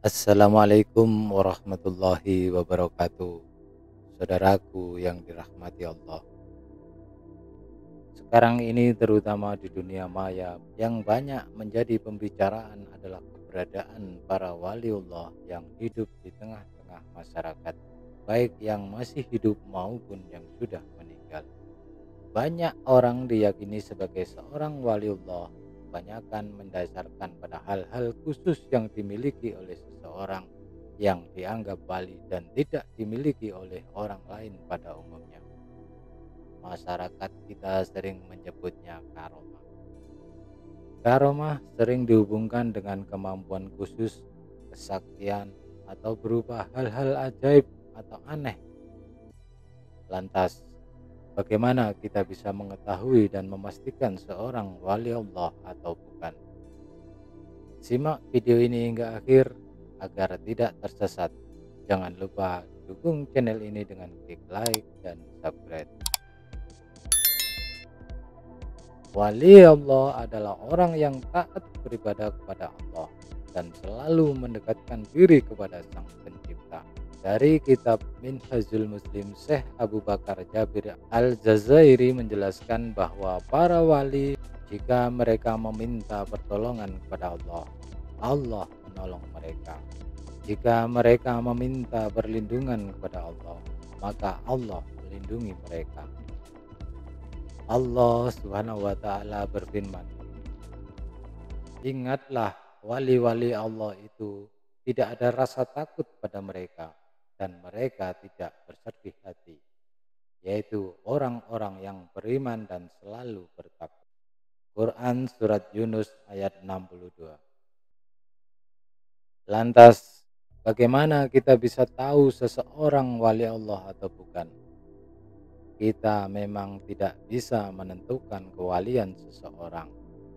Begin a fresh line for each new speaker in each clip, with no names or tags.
Assalamualaikum warahmatullahi wabarakatuh. Saudaraku yang dirahmati Allah. Sekarang ini terutama di dunia maya yang banyak menjadi pembicaraan adalah keberadaan para waliullah yang hidup di tengah-tengah masyarakat, baik yang masih hidup maupun yang sudah meninggal. Banyak orang diyakini sebagai seorang waliullah, kebanyakan mendasarkan pada hal-hal khusus yang dimiliki oleh seseorang yang dianggap wali dan tidak dimiliki oleh orang lain pada umumnya. Masyarakat kita sering menyebutnya karomah. Karomah sering dihubungkan dengan kemampuan khusus, kesaktian, atau berupa hal-hal ajaib atau aneh. Lantas, bagaimana kita bisa mengetahui dan memastikan seorang wali Allah atau bukan? Simak video ini hingga akhir agar tidak tersesat. Jangan lupa dukung channel ini dengan klik like dan subscribe. Wali Allah adalah orang yang taat beribadah kepada Allah dan selalu mendekatkan diri kepada Sang Pencipta. Dari kitab Minhajul Muslim, Syekh Abu Bakar Jabir Al-Jazairi menjelaskan bahwa para wali jika mereka meminta pertolongan kepada Allah, Allah menolong mereka. Jika mereka meminta perlindungan kepada Allah, maka Allah melindungi mereka. Allah Subhanahu wa taala berfirman, "Ingatlah wali-wali Allah itu tidak ada rasa takut pada mereka dan mereka tidak bersedih hati, yaitu orang-orang yang beriman dan selalu bertakwa." Quran surat Yunus ayat 62. Lantas, bagaimana kita bisa tahu seseorang wali Allah atau bukan? Kita memang tidak bisa menentukan kewalian seseorang,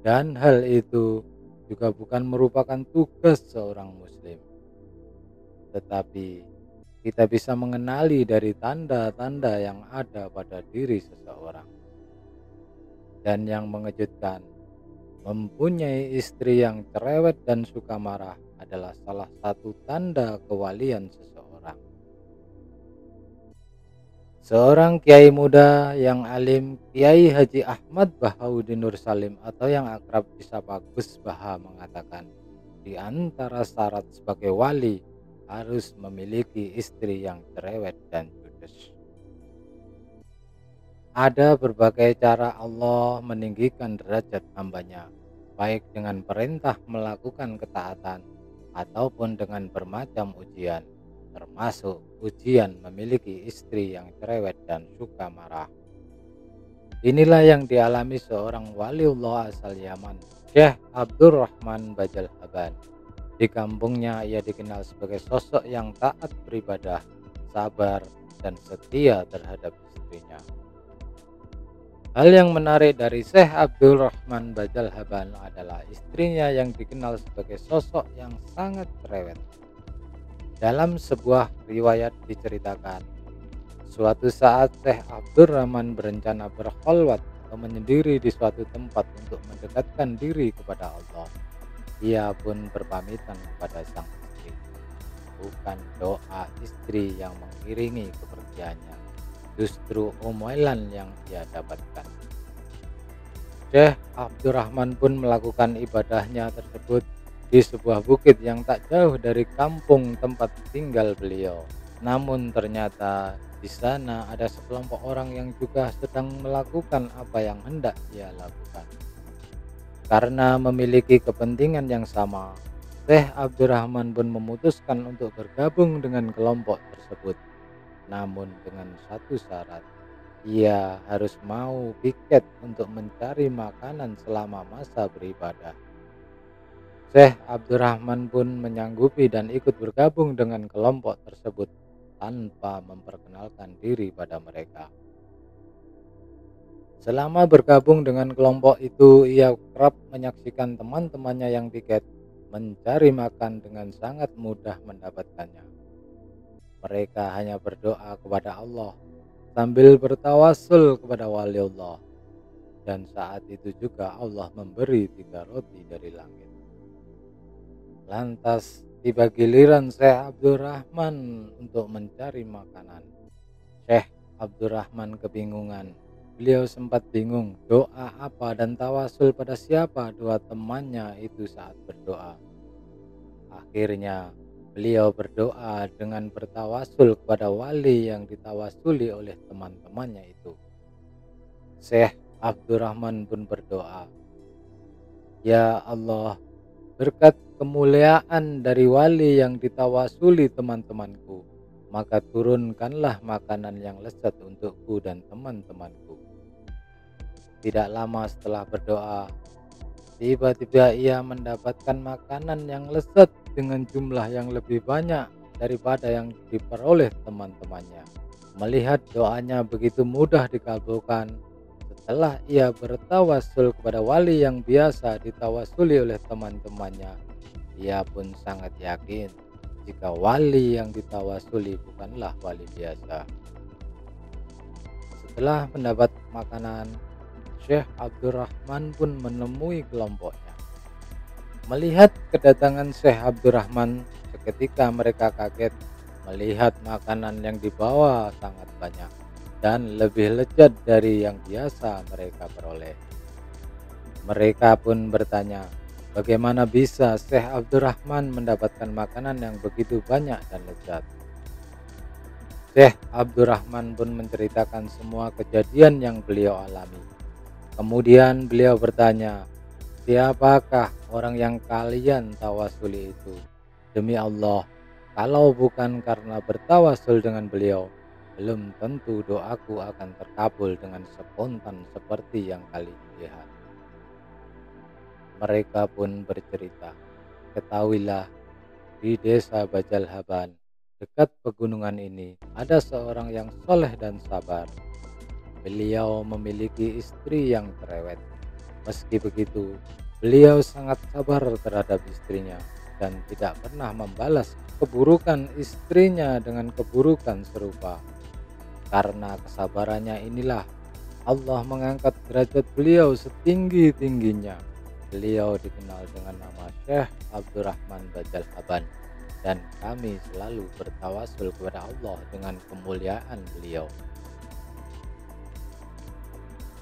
dan hal itu juga bukan merupakan tugas seorang muslim. Tetapi kita bisa mengenali dari tanda-tanda yang ada pada diri seseorang. Dan yang mengejutkan, mempunyai istri yang cerewet dan suka marah adalah salah satu tanda kewalian seseorang. Seorang kiai muda yang alim, Kiai Haji Ahmad Bahaudin Nur Salim atau yang akrab disapa Gus Baha mengatakan, di antara syarat sebagai wali harus memiliki istri yang cerewet dan judes. Ada berbagai cara Allah meninggikan derajat hambanya, baik dengan perintah melakukan ketaatan ataupun dengan bermacam ujian, termasuk ujian memiliki istri yang cerewet dan suka marah. Inilah yang dialami seorang waliullah asal Yaman, Syekh Abdurrahman Bajal Haban. Di kampungnya ia dikenal sebagai sosok yang taat beribadah, sabar, dan setia terhadap istrinya. Hal yang menarik dari Syekh Abdurrahman Bajal Haban adalah istrinya yang dikenal sebagai sosok yang sangat cerewet. Dalam sebuah riwayat diceritakan, suatu saat Syekh Abdurrahman berencana berkholwat atau menyendiri di suatu tempat untuk mendekatkan diri kepada Allah. Ia pun berpamitan kepada sang istri. Bukan doa istri yang mengiringi kepergiannya, justru omelan yang ia dapatkan. Syekh Abdurrahman pun melakukan ibadahnya tersebut di sebuah bukit yang tak jauh dari kampung tempat tinggal beliau. Namun ternyata di sana ada sekelompok orang yang juga sedang melakukan apa yang hendak ia lakukan. Karena memiliki kepentingan yang sama, Syekh Abdurrahman pun memutuskan untuk bergabung dengan kelompok tersebut. Namun dengan satu syarat, ia harus mau piket untuk mencari makanan selama masa beribadah. Syekh Abdurrahman pun menyanggupi dan ikut bergabung dengan kelompok tersebut tanpa memperkenalkan diri pada mereka. Selama bergabung dengan kelompok itu, ia kerap menyaksikan teman-temannya yang piket mencari makan dengan sangat mudah mendapatkannya. Mereka hanya berdoa kepada Allah sambil bertawasul kepada waliullah, dan saat itu juga Allah memberi 3 roti dari langit. Lantas, Tiba giliran Syekh Abdurrahman untuk mencari makanan. Syekh Abdurrahman kebingungan. Beliau sempat bingung doa apa dan tawasul pada siapa dua temannya itu saat berdoa. Akhirnya beliau berdoa dengan bertawasul kepada wali yang ditawasuli oleh teman-temannya itu. Syekh Abdurrahman pun berdoa, "Ya Allah, berkat kemuliaan dari wali yang ditawasuli teman-temanku, maka turunkanlah makanan yang lezat untukku dan teman-temanku." Tidak lama setelah berdoa, tiba-tiba ia mendapatkan makanan yang lezat dengan jumlah yang lebih banyak daripada yang diperoleh teman-temannya. Melihat doanya begitu mudah dikabulkan, setelah ia bertawasul kepada wali yang biasa ditawasuli oleh teman-temannya, ia pun sangat yakin jika wali yang ditawasuli bukanlah wali biasa. Setelah mendapat makanan, Syekh Abdurrahman pun menemui kelompoknya. Melihat kedatangan Syekh Abdurrahman, seketika mereka kaget melihat makanan yang dibawa sangat banyak dan lebih lezat dari yang biasa mereka peroleh. Mereka pun bertanya, bagaimana bisa Syekh Abdurrahman mendapatkan makanan yang begitu banyak dan lezat? Syekh Abdurrahman pun menceritakan semua kejadian yang beliau alami. Kemudian beliau bertanya, siapakah orang yang kalian tawasuli itu? Demi Allah, kalau bukan karena bertawasul dengan beliau, belum tentu doaku akan terkabul dengan spontan seperti yang kalian lihat. Mereka pun bercerita, ketahuilah, di desa Bajalhaban, dekat pegunungan ini, ada seorang yang soleh dan sabar. Beliau memiliki istri yang cerewet. Meski begitu, beliau sangat sabar terhadap istrinya dan tidak pernah membalas keburukan istrinya dengan keburukan serupa. Karena kesabarannya inilah Allah mengangkat derajat beliau setinggi-tingginya. Beliau dikenal dengan nama Syekh Abdurrahman Bajalhaban dan kami selalu bertawasul kepada Allah dengan kemuliaan beliau.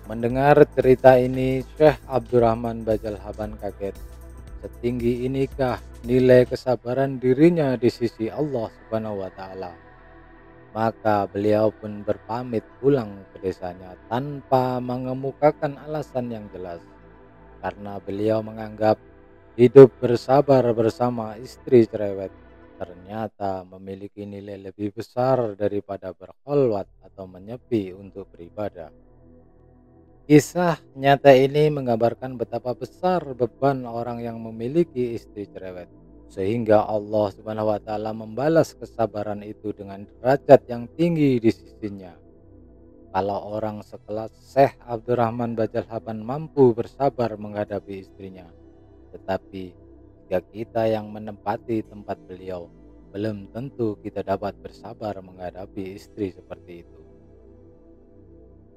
Mendengar cerita ini, Syekh Abdurrahman Bajalhaban kaget. Setinggi inikah nilai kesabaran dirinya di sisi Allah Subhanahu wa taala? Maka beliau pun berpamit pulang ke desanya tanpa mengemukakan alasan yang jelas. Karena beliau menganggap hidup bersabar bersama istri cerewet ternyata memiliki nilai lebih besar daripada berkholwat atau menyepi untuk beribadah. Kisah nyata ini menggambarkan betapa besar beban orang yang memiliki istri cerewet, sehingga Allah Subhanahu wa taala membalas kesabaran itu dengan derajat yang tinggi di sisinya. Kalau orang sekelas Syekh Abdurrahman Bajalhaban mampu bersabar menghadapi istrinya, tetapi jika kita yang menempati tempat beliau, belum tentu kita dapat bersabar menghadapi istri seperti itu.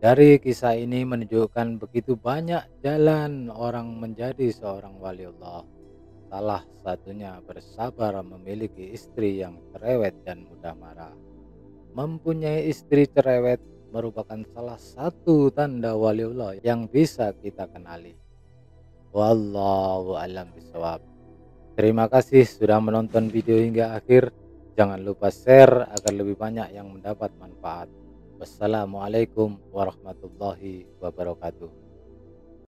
Dari kisah ini menunjukkan begitu banyak jalan orang menjadi seorang wali Allah. Salah satunya bersabar memiliki istri yang cerewet dan mudah marah. Mempunyai istri cerewet merupakan salah satu tanda waliullah yang bisa kita kenali. Wallahu a'lam bishawab. Terima kasih sudah menonton video hingga akhir. Jangan lupa share agar lebih banyak yang mendapat manfaat. Wassalamualaikum warahmatullahi wabarakatuh.